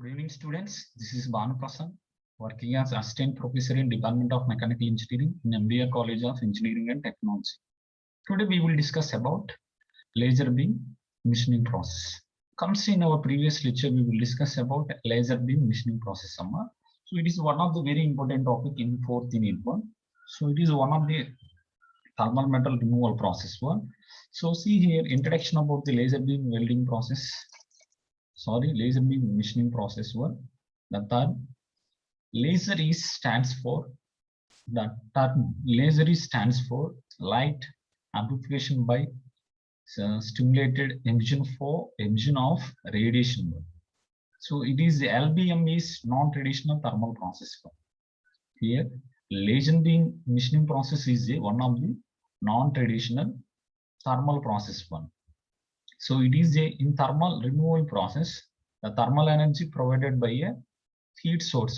Good evening, students. This is Banu Prasad, working as Assistant Professor in Department of Mechanical Engineering in MBA College of Engineering and Technology. Today we will discuss about laser beam machining process. Comes in our previous lecture, we will discuss about laser beam machining process. So it is one of the very important topic in 4th unit 1. So it is one of the thermal metal removal process one. So see here, introduction about the laser beam welding process. Laser beam machining process one. The term laser stands for light amplification by stimulated emission of radiation. So it is LBM is non-traditional thermal process. Here, laser beam machining process is one of the non-traditional thermal process one. So it is in thermal removal process, the thermal energy provided by a heat source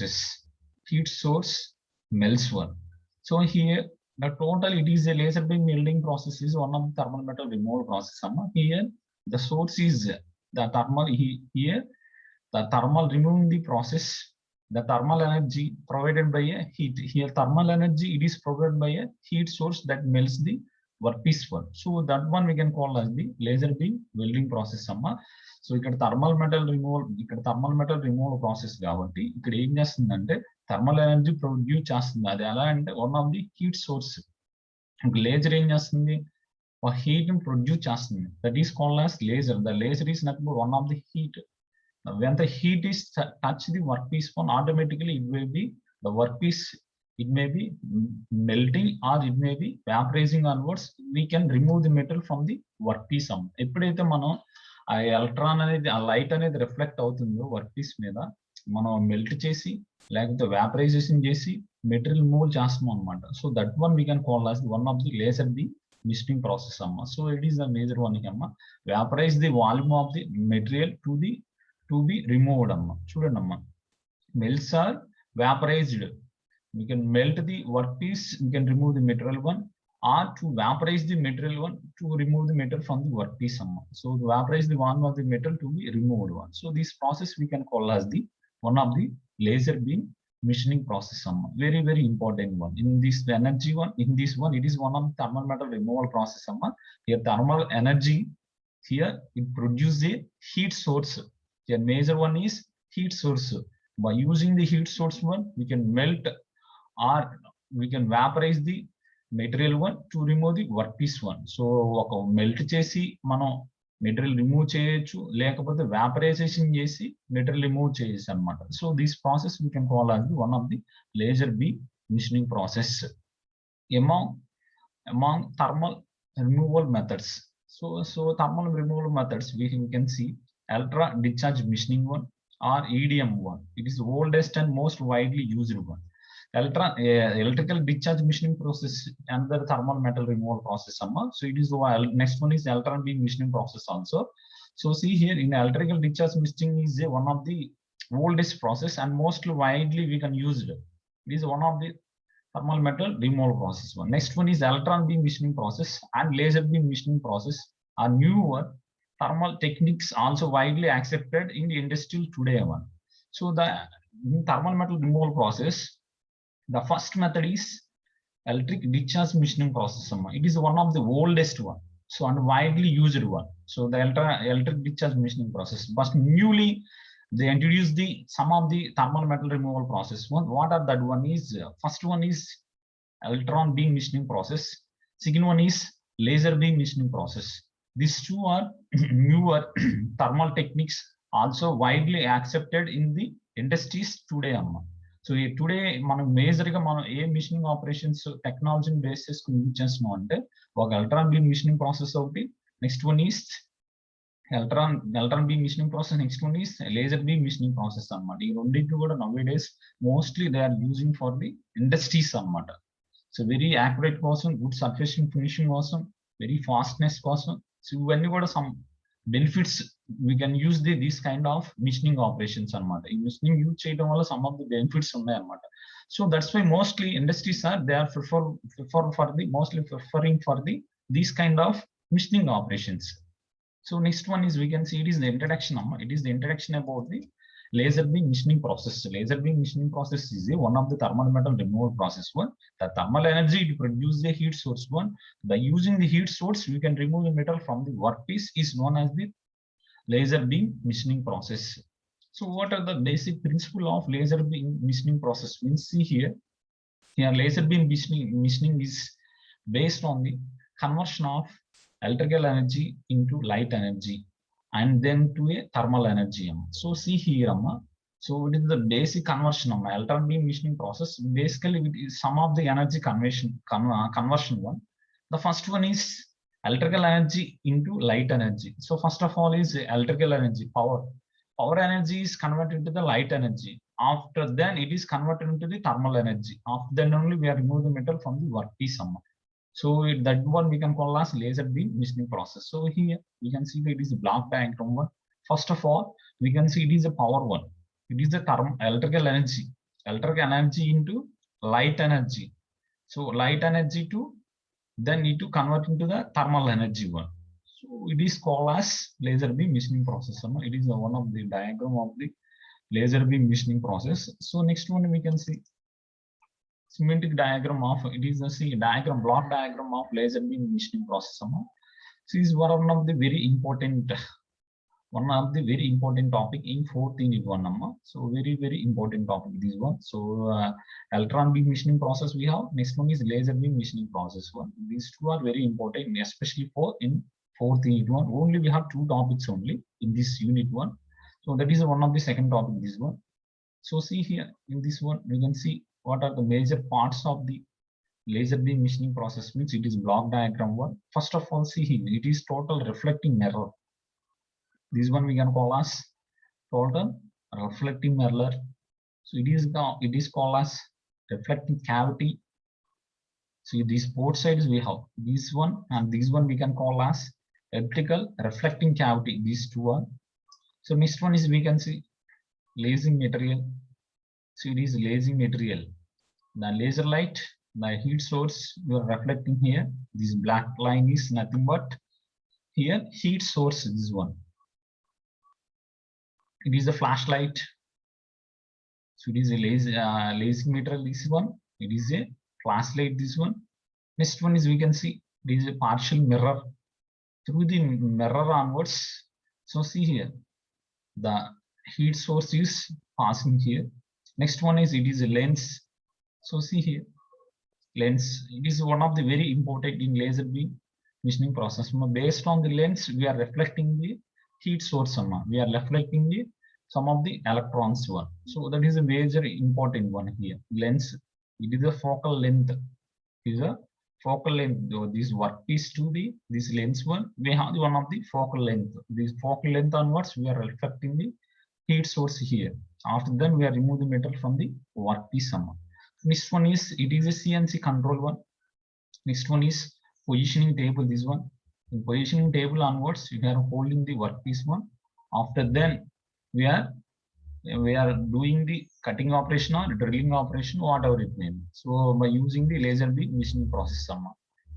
melts one. So here the total it is a laser beam welding process is one of the thermal metal removal process. Here the source is the thermal here the thermal removing the process, the thermal energy provided by a heat. Here thermal energy it is provided by a heat source that melts the workpiece one. So that one we can call as the laser beam welding process. So ఇక్కడ thermal metal removal process కాబట్టి ఇక్కడ ఏం చేస్తుందంటే thermal energy produce చేస్తుంది. అది ఎలా అంటే one of the heat source. Laser ఏం చేస్తుంది, హీట్ ని ప్రొడ్యూస్ చేస్తుంది. That is called as laser. The laser is nothing but one of the heat. When the heat is touch the workpiece one, automatically it will be the workpiece. It may be melting or it may be vaporizing onwards. We can remove the metal from the workpiece. ఎప్పుడైతే మనం ఆ electron అనేది ఆ light అనేది reflect అవుతుందో work piece మీద, మనం melt చేసి లేకపోతే వ్యాపరైజేషన్ చేసి మెటీరియల్ మూవ్ చేస్తున్నాం అనమాట. So that one we can call as one of the laser the misting process అమ్మ. So it is the major one అమ్మ. Vaporise the volume of the material to be removed అమ్మ. చూడండి అమ్మ, melts or vaporised. We can melt the workpiece, we can remove the material one, or to vaporize the material one to remove the metal from the workpiece. So to vaporize the one of the metal to be removed one. So this process we can call as the one of the laser beam machining process. Very very important one. In this energy one, in this one it is one of the thermal metal removal process. Here thermal energy, here it produces a heat source. Here major one is heat source. By using the heat source one, we can melt or we can vaporize the material one to remove the workpiece one. So ఒక melt చేసి మనం material remove చేయొచ్చు, లేకపోతే vaporisation చేసి material remove చేయొచ్చు అనమాట. So this process we can call as one of the laser beam machining process. Among thermal removal methods, so thermal removal methods we can see ultra discharge machining one or EDM one. It is the oldest and most widely used one. Electrical discharge machining process, another thermal metal removal process. So it is the next one is electron beam machining process also. So see here, in electrical discharge machining is one of the oldest process and most widely we can use it. It is one of the thermal metal removal process one. Next one is electron beam machining process and laser beam machining process are newer thermal techniques also widely accepted in the industry today one. So the thermal metal removal process, the first method is electric discharge machining process. It is one of the oldest one, so and widely used one. So the electric discharge machining process, but newly they introduced some of the thermal metal removal process one. What are that one is, first one is electron beam machining process, second one is laser beam machining process. These two are newer thermal techniques also widely accepted in the industries today. So today మనం major గా మనం ఏ machining operations టెక్నాలజీని base చేసుకుని use చేస్తున్నాం అంటే ఒక electron beam machining process ఒకటి, next one is electron beam machining process, next one is laser beam machining process అనమాట. ఈ రెండింటిని కూడా now days mostly they are using for the industries అనమాట. సో వెరీ యాక్యురేట్ కోసం, గుడ్ సర్ఫేస్ ఫినిషింగ్ కోసం, very fastness కోసం, so ఇవన్నీ కూడా some benefits we can use this kind of machining operations anamata. Ee machining use cheyadam valla some of the benefits unnai anamata. So that's why mostly industries are they are preferring for the these kind of machining operations. So next one is we can see it is the introduction. It is the introduction about the laser beam machining process. Laser beam machining process is one of the thermal metal removal process one. The thermal energy to produce the heat source one. By using the heat source, we can remove the metal from the workpiece is known as the laser beam machining process. So what are the basic principle of laser beam machining process? We see here. Here laser beam machining is based on the conversion of electrical energy into light energy and then to a thermal energy. So see here, so it is the basic conversion of electron beam machining process. Basically, it is some of the energy conversion one. The first one is electrical energy into light energy. So first of all is electrical energy, power. Power energy is converted into the light energy. After then it is converted into the thermal energy. After then only we are remove the metal from the workpiece. So that one we can call as laser beam machining process. So here we can see that it is a block diagram one. First of all, we can see it is a power one. It is the electrical energy into light energy. So light energy to then need to convert into the thermal energy one. So it is called as laser beam machining process. It is one of the diagram of the laser beam machining process. So next one we can see schematic diagram of it is the diagram block diagram of laser beam machining process. So is one of the very important topic in 4th unit one. So very important topic this one. So electron beam machining process we have. Next one is laser beam machining process one. These two are very important, especially for in 4th unit one. Only we have 2 topics only in this unit one. So that is one of the second topic this one. So see here in this one we can see what are the major parts of the laser beam machining process. Means it is block diagram one. First of all, see here it is total reflecting mirror. This one we can call as total reflecting mirror. So it is called as reflecting cavity. So these both sides we have this one and this one we can call as optical reflecting cavity. These two are. So next one is we can see lasing material. So it is lasing material. The laser light, the heat source you are reflecting here. This black line is nothing but here heat source. This one. It is a flashlight. So it is a lasing material. This one. It is a flashlight. This one. Next one is we can see it is a partial mirror. Through the mirror onwards. So see here the heat source is passing here. Next one is it is a lens. So see here lens. It is one of the very important in laser beam machining process. Based on the lens, we are reflecting the heat source. We are reflecting the some of the electrons one. So that is a major important one here. Lens. It is a focal length. It is a focal length. This workpiece to the this lens one. We have one of the focal length. This focal length onwards, we are reflecting the heat source here. After then, we are removing the metal from the workpiece. Next one is it is a CNC control one. Next one is positioning table. This one. In positioning table onwards, we are holding the workpiece one. After then, we are doing the cutting operation or drilling operation, whatever it may be. So by using the laser beam machining process, so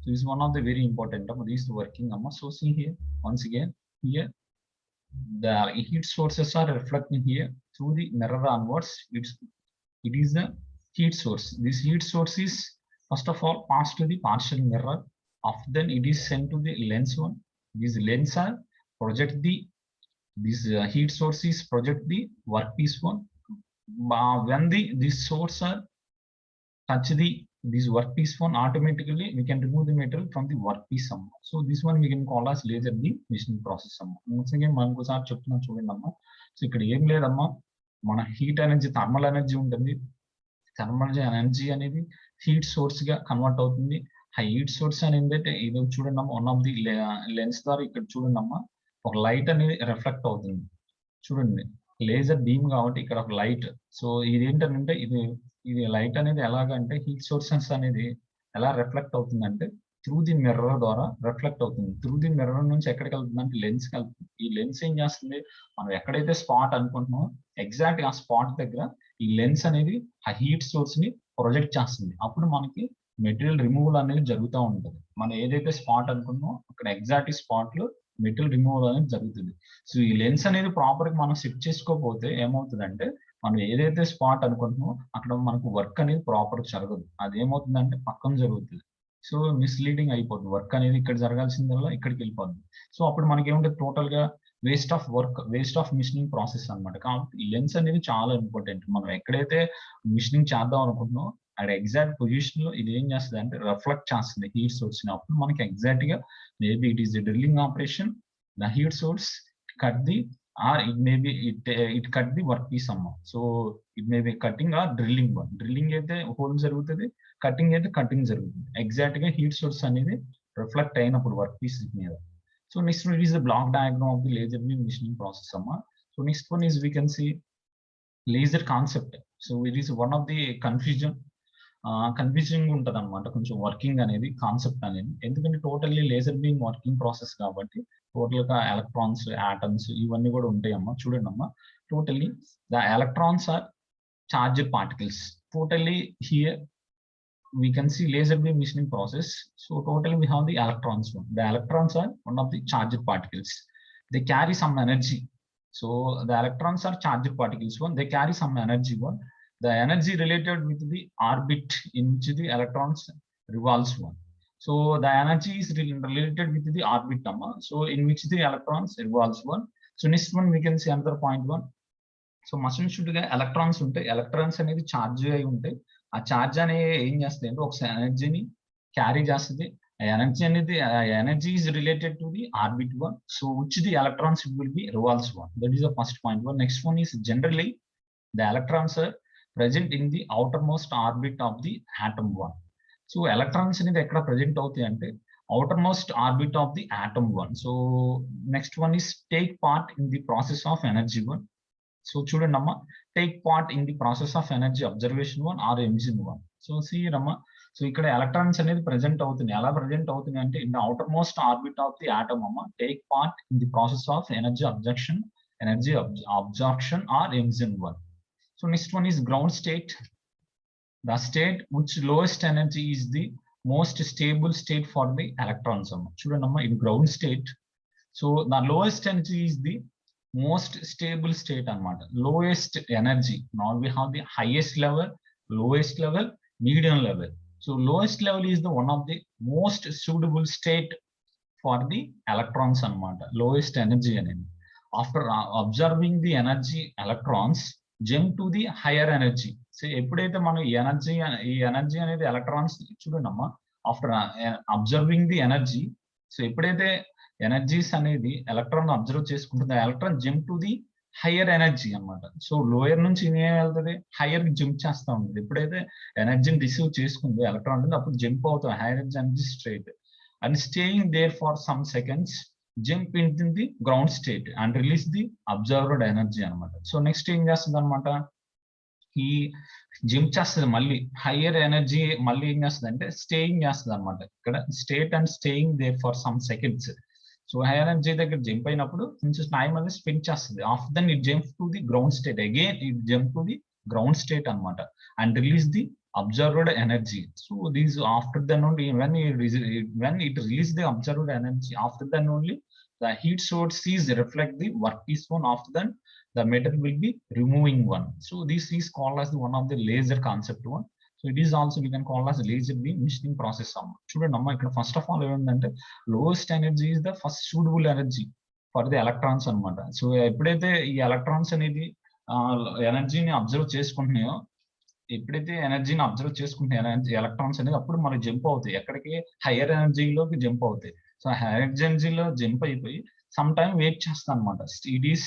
this is one of the very important of these working. So see here once again here the heat sources are reflecting here through the mirror onwards. It is the heat source. This heat source is first of all passed to the partial mirror. After then it is sent to the lens one. These lens are project the this heat source is project the workpiece one. When this source are touch this workpiece one, automatically we can remove the metal from the workpiece. So this one we can call as laser beam machining process. Once again మనకు sir చెప్తున్నా చూడండి అమ్మా. So ఇక్కడ ఏం లేదమ్మా, మన heat energy thermal energy ఉంటుంది. Thermal energy అనేది హీట్ సోర్స్ గా కన్వర్ట్ అవుతుంది. ఆ హీట్ సోర్స్ అనేది ఇది చూడండి అమ్మా, వన్ ఆఫ్ ది లెన్స్ ద్వారా ఇక్కడ చూడండి అమ్మా ఒక లైట్ అనేది రిఫ్లెక్ట్ అవుతుంది. చూడండి లేజర్ బీమ్ కాబట్టి ఇక్కడ ఒక లైట్. సో ఇది ఏంటంటే ఇది లైట్ అనేది ఎలాగంటే హీట్ సోర్సెస్ అనేది ఎలా రిఫ్లెక్ట్ అవుతుందంటే త్రూ ది మిర్రర్ ద్వారా రిఫ్లెక్ట్ అవుతుంది. త్రూ ది మిర్రర్ నుంచి ఎక్కడికి వెళ్తుంది అంటే లెన్స్ కి వెళ్తుంది. ఈ లెన్స్ ఏం చేస్తుంది, మనం ఎక్కడైతే స్పాట్ అనుకుంటున్నామో ఎగ్జాక్ట్ ఆ స్పాట్ దగ్గర ఈ లెన్స్ అనేది ఆ హీట్ సోర్స్ ని ప్రొజెక్ట్ చేస్తుంది. అప్పుడు మనకి మెటీరియల్ రిమూవల్ అనేది జరుగుతూ ఉంటుంది. మనం ఏదైతే స్పాట్ అనుకున్నామో అక్కడ ఎగ్జాక్ట్ స్పాట్ లో మెటల్ రిమూవల్ అనేది జరుగుతుంది. సో ఈ లెన్స్ అనేది ప్రాపర్ గా మనం సెట్ చేసుకోకపోతే ఏమవుతుందంటే మనం ఏదైతే స్పాట్ అనుకుంటున్నామో అక్కడ మనకు వర్క్ అనేది ప్రాపర్ జరగదు. అది ఏమవుతుందంటే పక్కన జరుగుతుంది. సో మిస్లీడింగ్ అయిపోతుంది. వర్క్ అనేది ఇక్కడ జరగాల్సిందల్లా ఇక్కడికి వెళ్ళిపోతుంది. సో అప్పుడు మనకి ఏముంటుంది టోటల్ గా waste of work, waste of machining process అనమాట. కాబట్టి ఈ లెన్స్ అనేది చాలా ఇంపార్టెంట్. మనం ఎక్కడైతే మిషనింగ్ చేద్దాం అనుకుంటున్నామో అక్కడ ఎగ్జాక్ట్ పొజిషన్ లో ఇది ఏం చేస్తుంది అంటే రిఫ్లెక్ట్ చేస్తుంది హీట్ సోర్స్ ని. అప్పుడు మనకి ఎగ్జాక్ట్ గా maybe it is the drilling operation, the heat source cut the or it may be it cut the workpiece అమ్మ. So it may be cutting or drilling one. Drilling అయితే hole జరుగుతుంది, cutting అయితే cutting జరుగుతుంది. Exact గా heat source అనేది reflect అయినప్పుడు workpiece మీద. So next it is the block diagram of the laser beam machining process అమ్మ. So next one is we can see laser concept. So it is one of the confusing ఉంటుంది అనమాట కొంచెం working అనేది, concept అనేది. ఎందుకంటే totally laser beam working process కాబట్టి total గా electrons, atoms ఇవన్నీ కూడా ఉంటాయమ్మా. చూడండి అమ్మా, totally the electrons are charged particles. Totally here we can see laser beam machining process. So totally we have the electrons one. The electrons are one of the charged particles. They carry some energy. So the electrons are charged particles one. They carry some energy one. The energy related with the orbit in which the electrons revolves one. So the energy is related with the orbit number. So in which the electrons revolves one. So next one we can see another point one. So machine should గా electrons ఉంటాయి. Electrons అనేది charge అయి ఉంటాయి. ఆ charge అనేది ఏం చేస్తుంది అంటే ఒక ఎనర్జీని క్యారీ చేస్తుంది. Energy is related to the orbit one. So which the electrons will be revolves one. That is the first point one. Next one is generally the electrons are present in the outer most orbit of the atom one. So electrons అనేది ఎక్కడ present అవుతాయి అంటే outer most orbit of the atom one. So next one is take part in the process of energy one. So చూడండి అమ్మ, take part in the process of energy observation one or emission one. So see రమ్మ, so ఇక్కడ electrons అనేది present అవుతుంది. ఎలా present అవుతుంది అంటే in the outer most orbit of the atom అమ్మ, take part in the process of energy absorption or emission one. So next one is ground state. The state which lowest energy is the most stable state for the electrons అమ్మ. చూడండి అమ్మ, ఇది ground state. So the lowest energy is the most stable state అనమాట. Lowest energy. now we have the highest level, lowest level, medium level. so lowest level is the one of the most suitable state for the electrons అనమాట. lowest energy అనేది. after observing the energy, electrons jump to the higher energy. So ఎప్పుడైతే మనం ఈ energy అనేది electrons చూడండి అమ్మా, after observing the energy, so ఎప్పుడైతే energies అనేది ఎలక్ట్రాన్ అబ్జర్వ్ చేసుకుంటుంది, electron jump to the higher energy అనమాట. సో లోయర్ నుంచి ఏం వెళ్తుంది, హయ్యర్ జంప్ చేస్తా ఉంటుంది. ఎప్పుడైతే ఎనర్జీని రిసీవ్ చేసుకుంది ఎలక్ట్రాన్ ఉంటుంది అప్పుడు జంప్ అవుతుంది higher energy state and staying there for some seconds, jump in the ground state and release the observed energy అనమాట. సో నెక్స్ట్ ఏం చేస్తుంది అనమాట, ఈ జంప్ చేస్తుంది మళ్ళీ హయ్యర్ ఎనర్జీ, మళ్ళీ ఏం చేస్తుంది అంటే స్టేయింగ్ చేస్తుంది అనమాట. ఇక్కడ state and staying there for some seconds. So high energy దగ్గర జంప్ అయినప్పుడు కొంచెం టైం అనేది స్పెండ్ చేస్తుంది. After then it jump to the ground state, again it jump to the ground state అనమాట and release the observed energy. So these after then only when it release the observed energy, after then only the heat source is reflect the workpiece one. After then the metal will be removing one. So this is called as one of the laser concept one. So it is also we can call as laser beam machining process. చూడండి అమ్మా, ఇక్కడ first of all ఏమంటే lowest energy is the first suitable energy for the electrons అనమాట. So ఎప్పుడైతే ఈ electrons అనేది ఎనర్జీని observe చేసుకుంటున్నాయో, ఎప్పుడైతే ఎనర్జీని అబ్జర్వ్ చేసుకుంటున్నాయి ఎలక్ట్రాన్స్ అనేది, అప్పుడు మనకి జంప్ అవుతాయి ఎక్కడికి, హయ్యర్ ఎనర్జీలోకి జంప్ అవుతాయి. సో హయ్యర్ ఎనర్జీలో జంప్ అయిపోయి సమ్ టైమ్ వెయిట్ చేస్తాం అనమాట. It is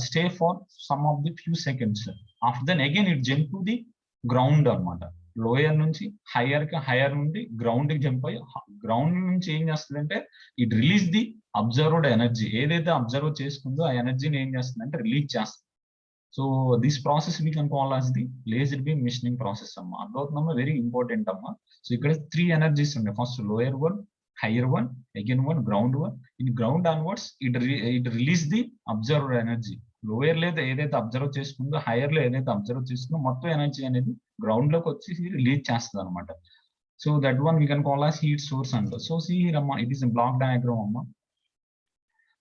stay for some of the few seconds. After then again it jump to the ground అనమాట. లోయర్ నుంచి హయ్యర్ నుండి గ్రౌండ్ కి జంప్ అయ్యి గ్రౌండ్ నుంచి ఏం చేస్తుంది అంటే it release the observed energy. ఏదైతే అబ్జర్వ్ చేసుకుందో ఆ ఎనర్జీని ఏం చేస్తుంది అంటే రిలీజ్ చేస్తుంది. So this process we can call as the laser beam machining process అమ్మా. అర్థమవుతుందమ్మా, వెరీ ఇంపార్టెంట్ అమ్మా. సో ఇక్కడ 3 ఎనర్జీస్ ఉన్నాయి. First lower one, higher one, again one, ground one. In ground onwards it release the observed energy. Lower లో ఏదైతే observe చేసుకుందో, hire లో ఏదైతే observe చేసుకుందో మొత్తం energy అనేది గ్రౌండ్ లోకి వచ్చి రిలీజ్ చేస్తుంది అనమాట. So that one we can call as heat source అంటారు. సో సీ హియర్ అమ్మా, ఇట్ ఈస్ బ్లాక్ డయాగ్రామ్ అమ్మా.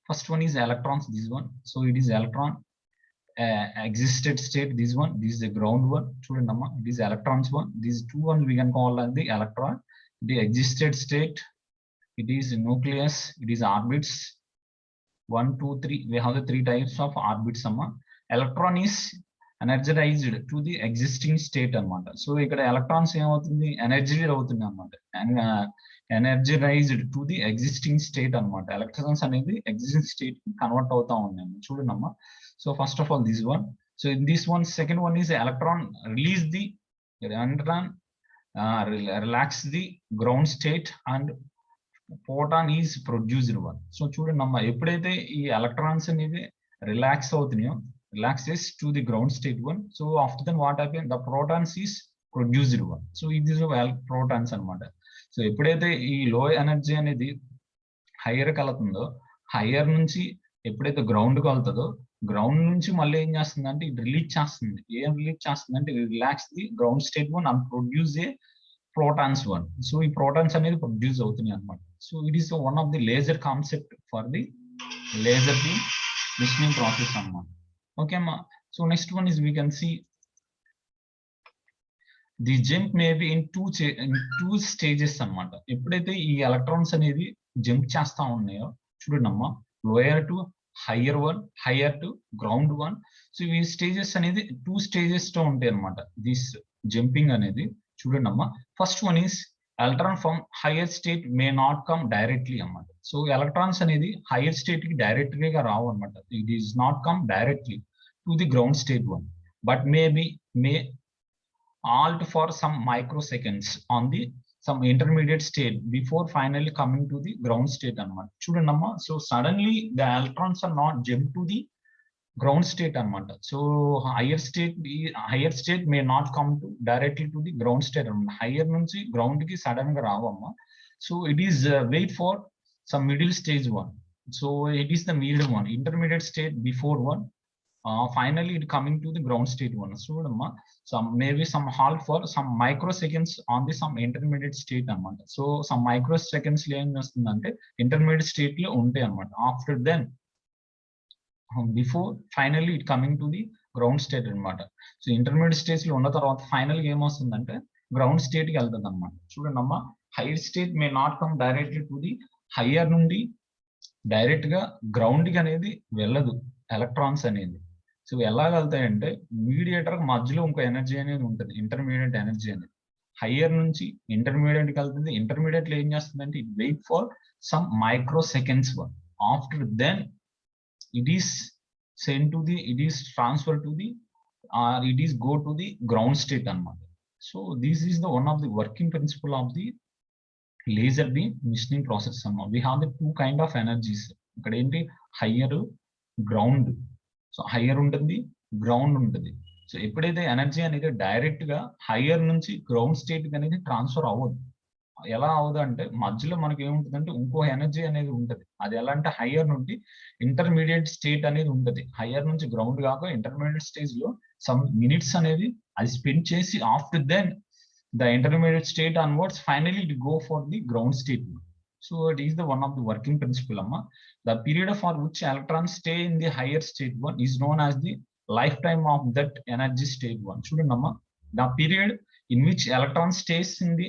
First one is electrons, this one. So it is electron existed state, this one. This is the ground one. It is electrons one. These two ones we can call as the electron. The existed state, it is nucleus, it is orbits. 1, 2, 3. We have the 3 types of orbits. Electron is energized to the existing state anamata. So ikkada electrons ఏమవుతుంది energized అవుతుంది అన్నమాట. And energized to the existing state anamata. Electrons అనేది existing state కి convert అవుతా ఉన్నాయి చూడండి. So first of all this one. So in this one, second one is electron release the electron relax the ground state and photon is produced one. So చూడండి ఎప్పుడైతే ఈ electrons అనేది relax అవుతున్నాయో, relaxes to the ground state one. So after then what happens, the protons is produced one. So it is protons anamata. So ఎప్పుడైతే ఈ లో energy అనేది hire కలుతుందో, hire నుంచి ఎప్పుడైతే గ్రౌండ్ కి వెళ్తుందో, గ్రౌండ్ నుంచి మళ్ళీ ఏం చేస్తుంది అంటే ఇది రిలీజ్ చేస్తుంది. ఏం రిలీజ్ చేస్తుంది అంటే relax the ground state one and produce A protons one. So ఈ protons అనేది ప్రొడ్యూస్ అవుతున్నాయి అన్నమాట. So it is one of the laser concept for the laser beam machining process అన్నమాట. Okay ma. So next one is we can see the jump may be in two stages అన్నమాట. ఎప్పుడైతే ఈ electrons అనేది jump చేస్తా ఉన్నాయో చూడండి lower to higher one, higher to ground one. So ఈ stages అనేది 2 స్టేజెస్ తో ఉంటాయి అన్నమాట. దిస్ జంపింగ్ అనేది చూడండి first one is electron from hire state may not come directly అన్నమాట. సో ఎలక్ట్రాన్స్ అనేది హైయర్ స్టేట్ కి డైరెక్ట్ గా రావు అనమాట. It is not come directly to the ground state one, but may halt for some microseconds on the some intermediate state before finally coming to the ground state anamata. Chudandamma, so suddenly the electrons are not jump to the ground state anamata. So higher state may not come to directly to the ground state anamata. Higher nunchi ground ki sudden ga raavamma. So it is wait for some middle stage one. So it is the middle one, intermediate state before one. Finally it coming to the ground state one. So some maybe some halt for some microseconds on the some intermediate state anamata. So some microseconds lo em chestundante intermediate state lo unte anamata. After then before finally it coming to the ground state anamata. So intermediate stage lo unna tarvata final ga em ostundante ground state ki veltadi anamata. Chudandamma higher state may not come directly to the higher nundi direct ga ground ki anedi velladu electrons అనేది. So ఎలా వెళ్తాయంటే mediator మధ్యలో ఇంకో energy అనేది ఉంటుంది, intermediate energy అనేది. Higher నుంచి intermediate కి వెళ్తుంది. ఇంటర్మీడియట్ లో ఏం చేస్తుందంటే it wait for some microseconds one. After then it is send to the, it is transfer to the it is go to the ground state అన్నమాట. So this is the one of the working principle of the laser beam machining process అన్నమాట. We have the 2 kind of energies. ఇక్కడ ఏంటి higher, ground. So higher ఉంటుంది, ground ఉంటుంది. So ఎప్పుడైతే energy అనేది direct గా higher నుంచి గ్రౌండ్ స్టేట్ అనేది ట్రాన్స్ఫర్ అవ్వదు. ఎలా అవ్వదు అంటే మధ్యలో మనకి ఏముంటుందంటే ఇంకో ఎనర్జీ అనేది ఉంటుంది. అది ఎలా అంటే హయ్యర్ నుండి ఇంటర్మీడియట్ స్టేట్ అనేది ఉంటుంది. హయ్యర్ నుంచి గ్రౌండ్ కాక ఇంటర్మీడియట్ స్టేజ్ లో సమ్ మినిట్స్ అనేది అది స్పెండ్ చేసి after then the intermediate state onwards finally to go for the ground state. So it is the one of the working principle amma. The period for which electrons stay in the higher state one is known as the lifetime of that energy state one. Chudandi amma, the period in which electron stays in the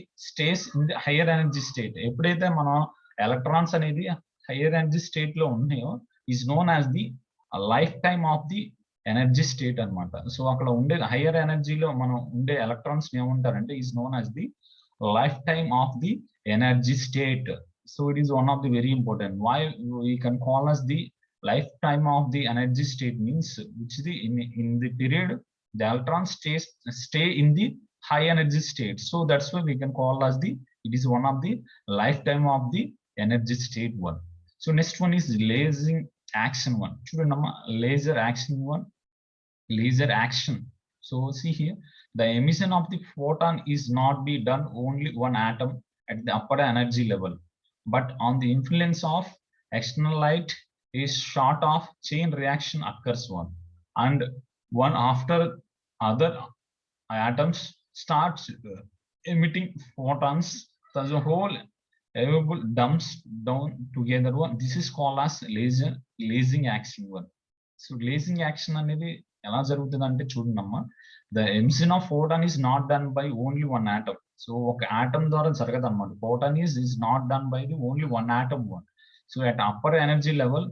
higher energy state, eppudaithe mana electrons anedi higher energy state lo unnayo is known as the lifetime of the energy state అనమాట. So అక్కడ ఉండే హయ్యర్ ఎనర్జీలో మనం ఉండే electrons ఏమంటారంటే is known as the life time of the energy state. So it is one of the very important. Why we can call as the life time of the energy state means which the in the period the electron stay in the high energy state. So that's why we can call as the it is one of the life time of the energy state one. So next one is lazing action one. చూడండి అమ్మా, laser action one. Laser action. So see here, the emission of the photon is not be done only one atom at the upper energy level, but on the influence of external light is sort of chain reaction occurs one, and one after other atoms starts emitting photons. The whole available dumps down together one. This is called as lasing action one. So lasing action అనేది ఎలా జరుగుతుంది అంటే చూడండమ్మా, the emission of photon is not done by only one atom. So ఒక atom ద్వారా జరగదు అనమాట. Photon is not done by the only one atom one. So at upper energy level,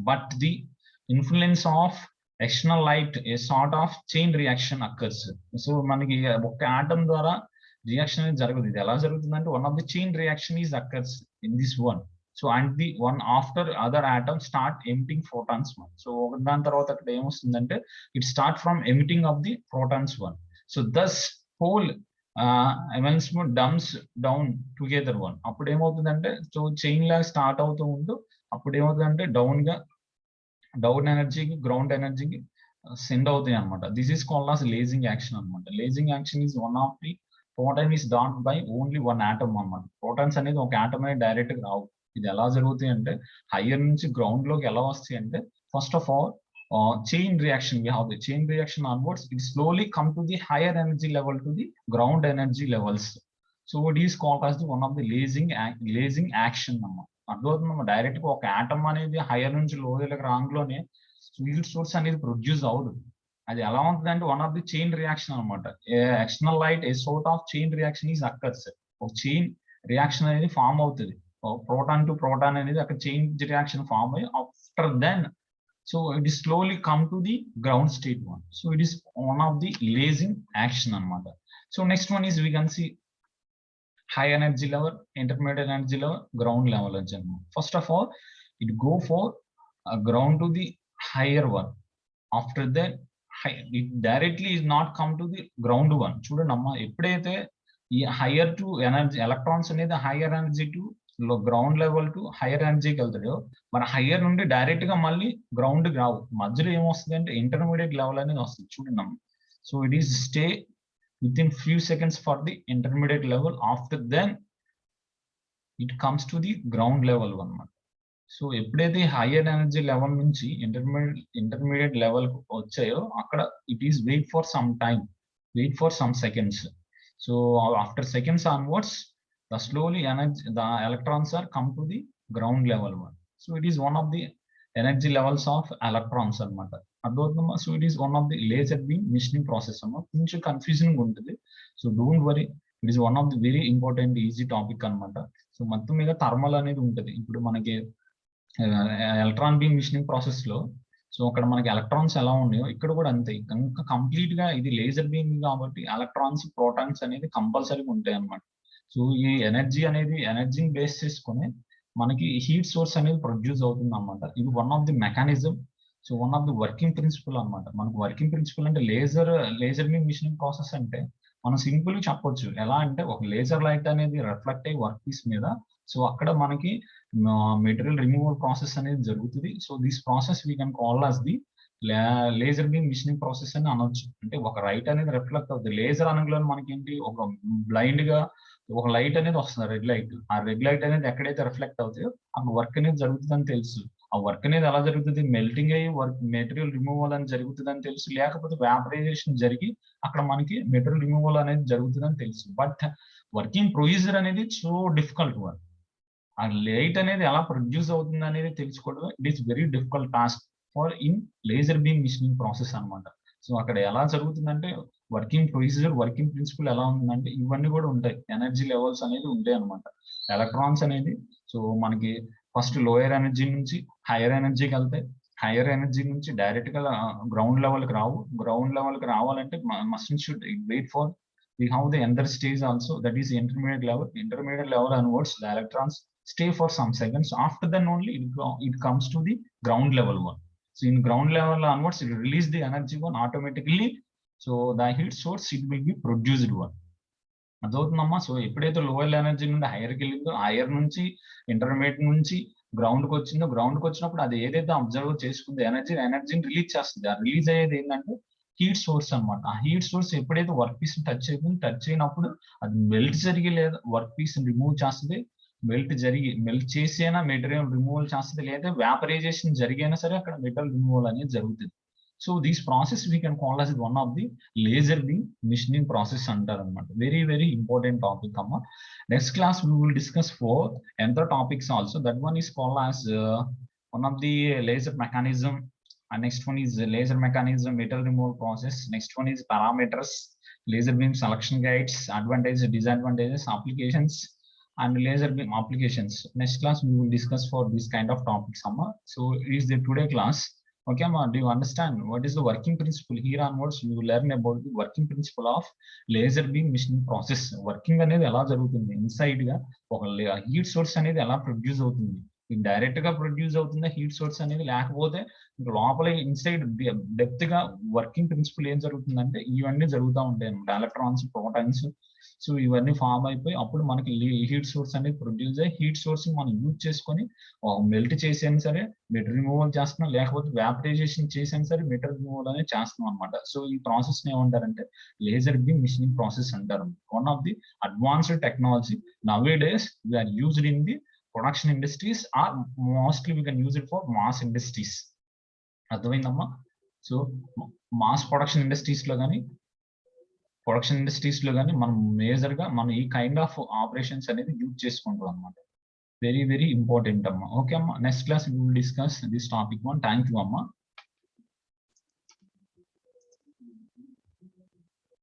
but the influence of external light, a sort of chain reaction occurs. So మనకి ఒక atom ద్వారా reaction అనేది జరగదు. ఇది ఎలా జరుగుతుందంటే one of the chain reaction is occurs in this one. So and the one after other atom start emitting protons one. సో దాని తర్వాత అక్కడ ఏమొస్తుందంటే it start from emitting of the protons one. So thus whole events dumps down together one. అప్పుడు ఏమవుతుందంటే so chain లాగా start అవుతూ ఉంటూ అప్పుడు ఏమవుతుందంటే డౌన్ ఎనర్జీకి గ్రౌండ్ ఎనర్జీకి సెండ్ అవుతాయి అనమాట. This is called as lasing action అనమాట. lasing action is one of the proton is done by only one atom అనమాట. ప్రోటాన్స్ అనేది ఒక ఆటమ్ అనేది డైరెక్ట్ గా రావు. ఇది ఎలా జరుగుతాయి అంటే హైయర్ నుంచి గ్రౌండ్ లోకి ఎలా వస్తాయి అంటే first of all chain reaction, we have the chain reaction onwards, it slowly come to the higher energy level to the ground energy levels. So it is called as the one of the lasing action అన్నమాట. అర్థమవుతుందమ్మా, direct గా ఒక atom అనేది higher నుంచి lower రాంగ్లోనే heat source అనేది produce అవ్వదు. అది ఎలా ఉంటుంది అంటే one of the chain reaction అనమాట. External light a sort of chain reaction is occurs. ఒక చైన్ రియాక్షన్ అనేది ఫామ్ అవుతుంది. ప్రోటాన్ టు ప్రోటాన్ అనేది అక్కడ చైన్ రియాక్షన్ ఫామ్ అయ్యి after then so it is slowly come to the ground state one. So it is one of the lasing action anamata. So next one is we can see high energy level, intermediate energy level, ground level anamata. First of all it go for ground to the higher one. After that it directly is not come to the ground one. చూడండమ్మా, ఎప్పుడైతే ఈ higher to energy electrons అనేది higher energy to ground level to higher ఎనర్జీకి వెళ్తాడు. మన hire నుండి direct గా మళ్ళీ గ్రౌండ్ కి రావు. మధ్యలో ఏమొస్తుంది అంటే ఇంటర్మీడియట్ లెవెల్ అనేది వస్తుంది. చూడండి, so it is stay with in few seconds for the intermediate level. After then it comes to the ground level అన్నమాట. సో ఎప్పుడైతే హైయర్ ఎనర్జీ లెవెల్ నుంచి ఇంటర్మీడియట్ లెవెల్ వచ్చాయో అక్కడ it is wait for some time, wait for some seconds. So after seconds onwards the slowly energy, the electrons are come to the ground level one. So it is one of the energy levels of electrons anamata. Adothamma, so it is one of the laser beam emission process anamata. Koncham confusing untadi, so don't worry, it is one of the very important easy topic anamata. So మొత్తం మీద thermal అనేది ఉంటది. ఇప్పుడు మనకి electron beam machining process లో so అక్కడ మనకి electrons ఎలా ఉన్నాయో ఇక్కడ కూడా అంతే. ఇంకా కంప్లీట్ గా ఇది లేజర్ బీమ్ కాబట్టి ఎలక్ట్రాన్స్ ప్రోటాన్స్ అనేది కంపల్సరీగా ఉంటాయి అన్నమాట. సో ఈ ఎనర్జీ అనేది ఎనర్జీని బేస్ చేసుకొని మనకి హీట్ సోర్స్ అనేది ప్రొడ్యూస్ అవుతుంది అన్నమాట. ఇది one of the mechanism. So one of the working principal అన్నమాట. మనకు వర్కింగ్ ప్రిన్సిపల్ అంటే లేజర్ బీమ్ మిషనింగ్ ప్రాసెస్ అంటే మనం సింపుల్ గా చెప్పొచ్చు. ఎలా అంటే ఒక లేజర్ లైట్ అనేది రిఫ్లెక్ట్ అయ్యి వర్క్ పీస్ మీద, సో అక్కడ మనకి మెటీరియల్ రిమూవల్ ప్రాసెస్ అనేది జరుగుతుంది. So this process we can call as the laser beam machining process అని అనొచ్చు. అంటే ఒక లైట్ అనేది రిఫ్లెక్ట్ అవుతుంది. లేజర్ అనగానే మనకి ఏంటి, ఒక బ్లైండ్ గా ఒక లైట్ అనేది వస్తుంది, రెడ్ లైట్. ఆ రెడ్ లైట్ అనేది ఎక్కడైతే రిఫ్లెక్ట్ అవుతాయో అక్కడ వర్క్ అనేది జరుగుతుందని తెలుసు. ఆ వర్క్ అనేది ఎలా జరుగుతుంది, మెల్టింగ్ అయ్యి వర్క్ మెటీరియల్ రిమూవల్ అని జరుగుతుందని తెలుసు, లేకపోతే వ్యాపరైజేషన్ జరిగి అక్కడ మనకి మెటీరియల్ రిమూవల్ అనేది జరుగుతుందని తెలుసు. బట్ వర్కింగ్ ప్రొసీజర్ అనేది సో డిఫికల్ట్ వర్క్. ఆ లైట్ అనేది ఎలా ప్రొడ్యూస్ అవుతుంది అనేది తెలుసుకోవడం it is very difficult task for in laser beam machining process అనమాట. సో అక్కడ ఎలా జరుగుతుందంటే వర్కింగ్ ప్రొసీజర్, వర్కింగ్ ప్రిన్సిపల్ ఎలా ఉందంటే ఇవన్నీ కూడా ఉంటాయి. ఎనర్జీ లెవెల్స్ అనేది ఉంటాయి అనమాట. ఎలక్ట్రాన్స్ అనేది సో మనకి ఫస్ట్ లోయర్ ఎనర్జీ నుంచి హైయర్ ఎనర్జీకి వెళ్తాయి. హైయర్ ఎనర్జీ నుంచి డైరెక్ట్ గా గ్రౌండ్ లెవెల్ కి రావు. గ్రౌండ్ లెవెల్ కి రావాలంటే must should wait for we have the another stage also, that is intermediate level onwards the electrons stay for some seconds. After then only it comes to the ground level one. So in ground level onwards it release the energy one automatically. So the heat source it will be produced one. అదవుతుందమ్మా. So ఎప్పుడైతే lower energy నుండి హైయర్కి వెళ్ళిందో, hire నుంచి intermediate నుంచి గ్రౌండ్కి వచ్చిందో, గ్రౌండ్కి వచ్చినప్పుడు అది ఏదైతే అబ్జర్వ్ చేసుకుందో ఎనర్జీని రిలీజ్ చేస్తుంది. ఆ రిలీజ్ అయ్యేది ఏంటంటే హీట్ సోర్స్ అనమాట. ఆ హీట్ సోర్స్ ఎప్పుడైతే వర్క్ పీస్ టచ్ అవుతుంది, టచ్ అయినప్పుడు అది మెల్ట్ జరిగి లేదా వర్క్ పీస్ రిమూవ్ చేస్తుంది, మెల్ట్ చేసి అయినా మెటీరియల్ రిమూవల్ చేస్తుంది, లేదా వ్యాపరైజేషన్ జరిగైనా సరే అక్కడ మెటీరియల్ రిమూవల్ అనేది జరుగుతుంది. So this process we can call as one of the laser beam machining process అంటారు అన్నమాట. Very, very important topic అమ్మ. Next class we will discuss for another topics also. That one is called as one of the laser mechanism. And next one is laser mechanism, metal removal process. Next one is parameters, laser beam selection guides, advantages, disadvantages, applications, and laser beam applications. Next class we will discuss for this kind of topics amma. So it is the today class. Okay amma, do you understand what is the working principle? Here onwards you will learn about the working principle of laser beam machining process. Working అనేది ఎలా జరుగుతుంది, inside గా ఒక heat source అనేది ఎలా produce అవుతుంది, direct గా produce అవుతుందా హీట్ సోర్స్ అనేది, లేకపోతే లోపల ఇన్సైడ్ డెప్త్ గా వర్కింగ్ ప్రిన్సిపల్ ఏం జరుగుతుందంటే ఇవన్నీ జరుగుతూ ఉంటాయి అన్నమాట. ఎలక్ట్రాన్స్, ప్రోటాన్స్, సో ఇవన్నీ ఫామ్ అయిపోయి అప్పుడు మనకి హీట్ సోర్స్ అనేది ప్రొడ్యూస్ అయ్యి హీట్ సోర్స్ మనం యూజ్ చేసుకొని మెల్ట్ చేసేనా సరే మెటీరియల్ రిమూవల్ చేస్తున్నాం, లేకపోతే వ్యాపరైజేషన్ చేసేనా సరే మెటీరియల్ రిమూవల్ అనేది చేస్తున్నాం అనమాట. సో ఈ ప్రాసెస్ ఏమంటారంటే లేజర్ బీమ్ మిషనింగ్ ప్రాసెస్ అంటారు. One of the advanced technology nowadays we are used in the production industries are mostly we can use it for mass industries. అర్థమైందమ్మా? So mass production industries లో కానీ మనం major గా మనం ఈ kind of operations అనేది use చేసుకుంటాం అన్నమాట. వెరీ, వెరీ ఇంపార్టెంట్ అమ్మా. ఓకే అమ్మా, next class we will discuss this topic 1. Thank you అమ్మా.